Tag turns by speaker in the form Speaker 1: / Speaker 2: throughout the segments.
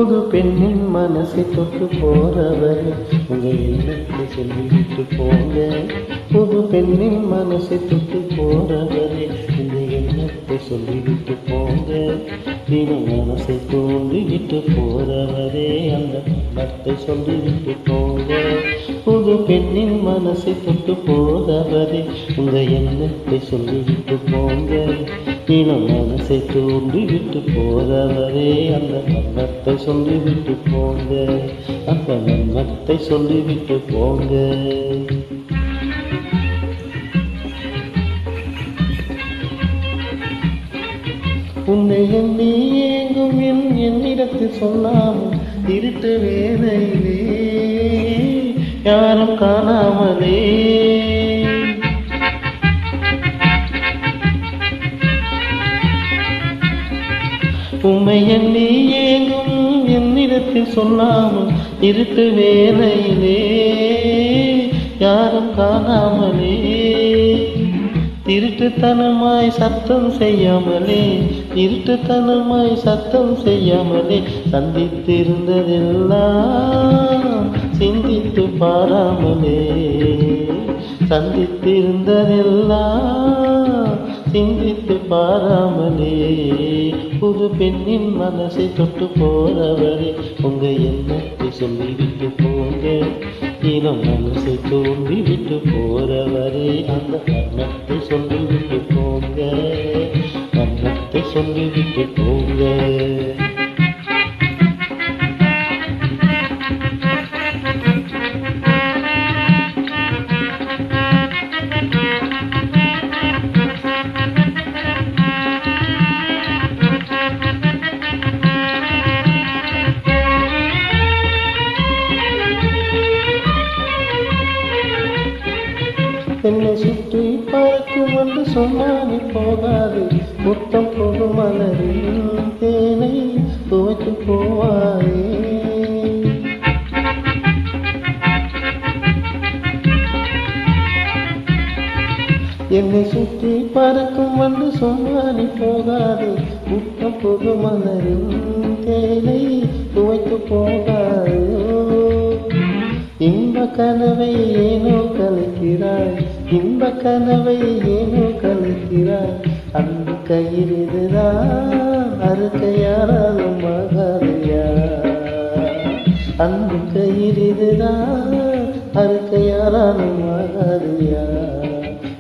Speaker 1: புது பெண்ணின் மனசை தொட்டு போறவரே உங்க எண்ணத்தை சொல்லிவிட்டு போங்க. புது பெண்ணின் மனசை தொட்டு போறவரே இந்த எண்ணத்தை சொல்லிவிட்டு போங்க. தினம் மனசை தூண்டிவிட்டு போறவரே அந்த எண்ணத்தை சொல்லிவிட்டு போங்க. புது பெண்ணின் மனசை தொட்டு போறவரே உங்க எண்ணத்தை சொல்லிவிட்டு போங்க. தினம் மனசை தூண்டிவிட்டு போறவரே அந்த எண்ணத்தை சொல்லிவிட்டு போங்க. அந்த எண்ணத்தை சொல்லிவிட்டு போங்க. உன்னை எண்ணி ஏங்கும் என்னிடத்தில் சொல்லாமல் இருட்டு வேலையிலே யாரும் காணாமலே உம்மை எண்ணி ஏங்கும் என்னிடத்தில் சொல்லாமல் இருட்டு வேலையிலே யாரும் காணாமலே திருட்டுத்தனமாய் சத்தம் செய்யாமலே இருட்டுத்தனமாய் சத்தம் செய்யாமலே சந்தித்திருந்ததெல்லாம் சிந்தித்து பாராமலே சந்தித்திருந்ததெல்லாம் சிந்தித்து பாராமலே புது பெண்ணின் மனசை தொட்டு போறவரே உங்க எண்ணத்தை சொல்லிவிட்டு போங்க. தினம் மனசை தூண்டிவிட்டு போறவரே அந்த எண்ணத்தை சொல்லிவிட்டு போங்க. எண்ணத்தை சொல்லிவிட்டு போங்க. என்னை சுற்றி பறக்கும் என்று சொன்னானி போகாது முத்தம் பொது மலரில் தேனை துவைத்து போவாயே. என்னை சுற்றி பறக்கும் என்று சொன்னானி போகாது முத்தம் பொது மலரில் தேனை துவைத்து போகாயோ. இன்ப கனவை ஏனோ கலைக்கிறாய், இன்ப கனவை ஏனோ கலைக்கிறாய். அன்பு கயிறுதான் அறுக்கையாராலும் ஆகாதையா. அன்பு கயிறுதான் அறுக்கையாராலும் ஆகாதையா.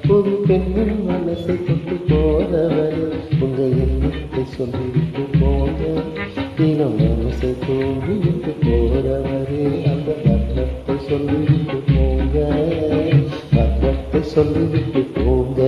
Speaker 1: புது பெண்ணின் மனசை தொட்டு போறவரே உங்க எண்ணத்தை சொல்லிவிட்டு போங்க. தினம் மனசை தூண்டிவிட்டு போறவரே அந்த சொல்லிவிட்டு போங்க. சொல்லிவிட்டு போங்க.